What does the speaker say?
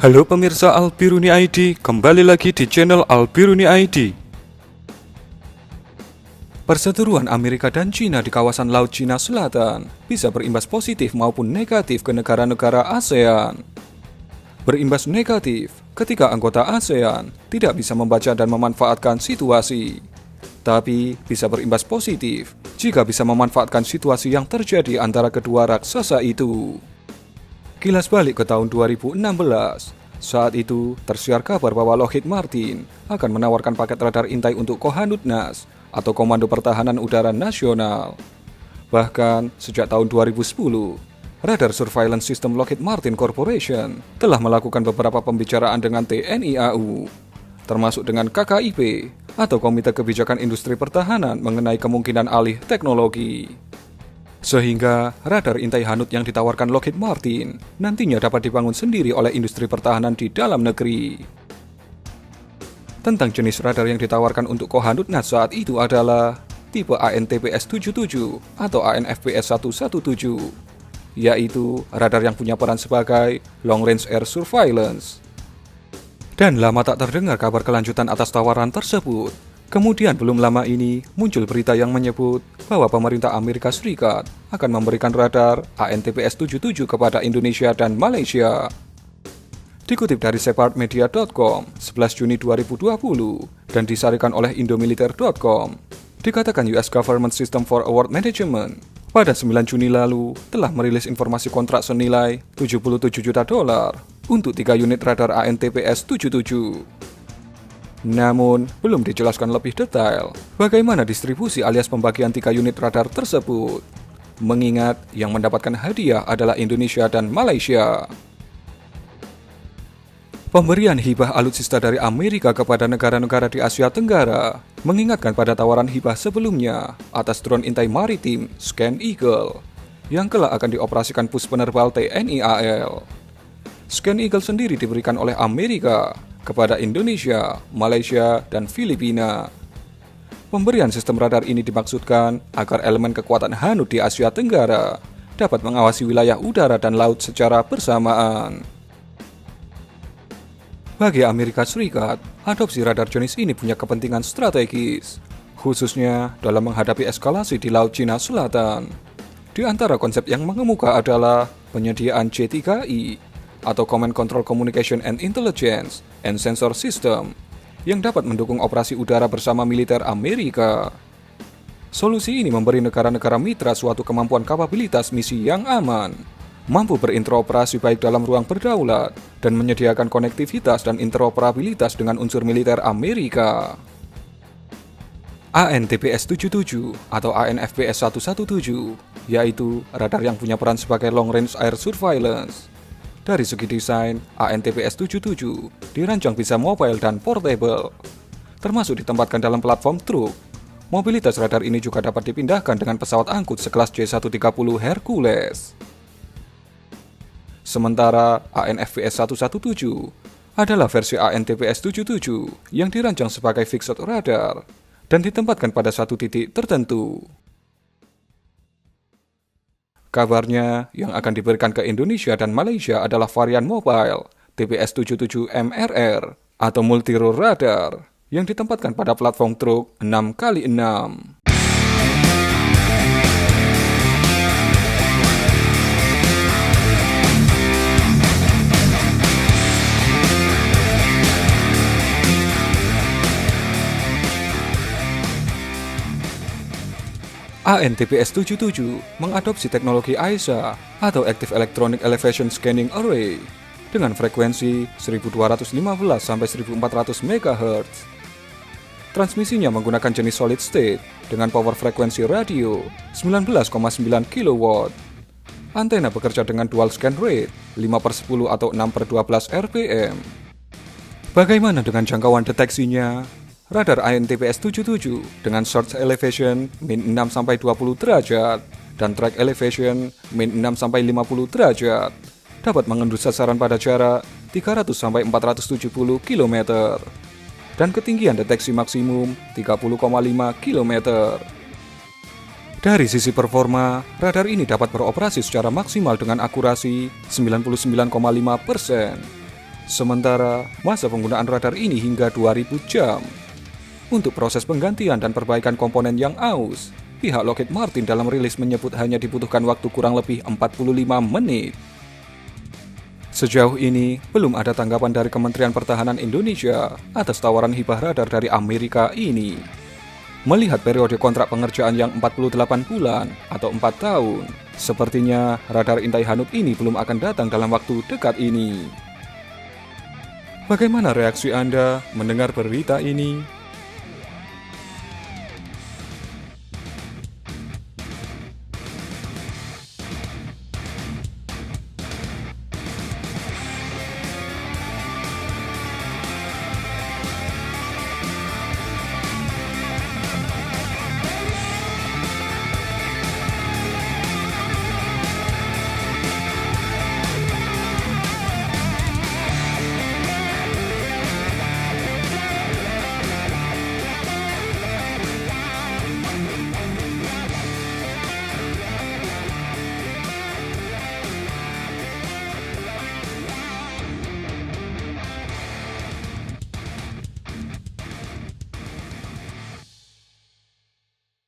Halo pemirsa Albiruni ID, kembali lagi di channel Albiruni ID. Perseteruan Amerika dan China di kawasan Laut Cina Selatan bisa berimbas positif maupun negatif ke negara-negara ASEAN. Berimbas negatif ketika anggota ASEAN tidak bisa membaca dan memanfaatkan situasi. Tapi bisa berimbas positif jika bisa memanfaatkan situasi yang terjadi antara kedua raksasa itu. Kilas balik ke tahun 2016, saat itu tersiar kabar bahwa Lockheed Martin akan menawarkan paket radar intai untuk Kohanut-NAS atau Komando Pertahanan Udara Nasional. Bahkan sejak tahun 2010, Radar Surveillance System Lockheed Martin Corporation telah melakukan beberapa pembicaraan dengan TNI AU, termasuk dengan KKIP atau Komite Kebijakan Industri Pertahanan mengenai kemungkinan alih teknologi. Sehingga radar intai Hanut yang ditawarkan Lockheed Martin nantinya dapat dibangun sendiri oleh industri pertahanan di dalam negeri. Tentang jenis radar yang ditawarkan untuk Kohanut-NAS saat itu adalah tipe AN/TPS-77 atau AN/FPS-117, yaitu radar yang punya peran sebagai Long Range Air Surveillance. Dan lama tak terdengar kabar kelanjutan atas tawaran tersebut. Kemudian belum lama ini muncul berita yang menyebut bahwa pemerintah Amerika Serikat akan memberikan radar AN/TPS-77 kepada Indonesia dan Malaysia. Dikutip dari separatmedia.com 11 Juni 2020 dan disarikan oleh indomiliter.com, dikatakan US Government System for Award Management pada 9 Juni lalu telah merilis informasi kontrak senilai $77 juta untuk 3 unit radar AN/TPS-77. Namun, belum dijelaskan lebih detail bagaimana distribusi alias pembagian 3 unit radar tersebut, mengingat yang mendapatkan hadiah adalah Indonesia dan Malaysia. Pemberian hibah alutsista dari Amerika kepada negara-negara di Asia Tenggara mengingatkan pada tawaran hibah sebelumnya atas drone intai maritim Scan Eagle yang kelak akan dioperasikan pus penerbal TNI AL. Scan Eagle sendiri diberikan oleh Amerika kepada Indonesia, Malaysia, dan Filipina. Pemberian sistem radar ini dimaksudkan agar elemen kekuatan Hanut di Asia Tenggara dapat mengawasi wilayah udara dan laut secara bersamaan. Bagi Amerika Serikat, adopsi radar jenis ini punya kepentingan strategis, khususnya dalam menghadapi eskalasi di Laut Cina Selatan. Di antara konsep yang mengemuka adalah penyediaan C3I, atau Command Control Communication and Intelligence and Sensor System, yang dapat mendukung operasi udara bersama militer Amerika. Solusi ini memberi negara-negara mitra suatu kemampuan kapabilitas misi yang aman, mampu berinteroperasi baik dalam ruang berdaulat, dan menyediakan konektivitas dan interoperabilitas dengan unsur militer Amerika. AN/TPS-77 atau AN/FPS-117, yaitu radar yang punya peran sebagai Long Range Air Surveillance. Dari segi desain, AN/TPS-77 dirancang bisa mobile dan portable, termasuk ditempatkan dalam platform truk. Mobilitas radar ini juga dapat dipindahkan dengan pesawat angkut sekelas C-130 Hercules. Sementara AN/FPS-117 adalah versi AN/TPS-77 yang dirancang sebagai fixed radar dan ditempatkan pada satu titik tertentu. Kabarnya, yang akan diberikan ke Indonesia dan Malaysia adalah varian mobile TPS-77MRR atau Multi-Role Radar yang ditempatkan pada platform truk 6x6. AN/TPS-77 mengadopsi teknologi AESA atau Active Electronic Elevation Scanning Array dengan frekuensi 1215 sampai 1400 MHz. Transmisinya menggunakan jenis solid state dengan power frekuensi radio 19,9 kW. Antena bekerja dengan dual scan rate 5/10 atau 6/12 RPM. Bagaimana dengan jangkauan deteksinya? Radar AN/TPS-77 dengan source elevation min 6-20 derajat dan track elevation min 6-50 derajat dapat mengendus sasaran pada jarak 300-470 km dan ketinggian deteksi maksimum 30,5 km. Dari sisi performa, radar ini dapat beroperasi secara maksimal dengan akurasi 99,5%. Sementara masa penggunaan radar ini hingga 2000 jam. Untuk proses penggantian dan perbaikan komponen yang aus, pihak Lockheed Martin dalam rilis menyebut hanya dibutuhkan waktu kurang lebih 45 menit. Sejauh ini, belum ada tanggapan dari Kementerian Pertahanan Indonesia atas tawaran hibah radar dari Amerika ini. Melihat periode kontrak pengerjaan yang 48 bulan atau 4 tahun, sepertinya radar Intai Hanup ini belum akan datang dalam waktu dekat ini. Bagaimana reaksi Anda mendengar berita ini?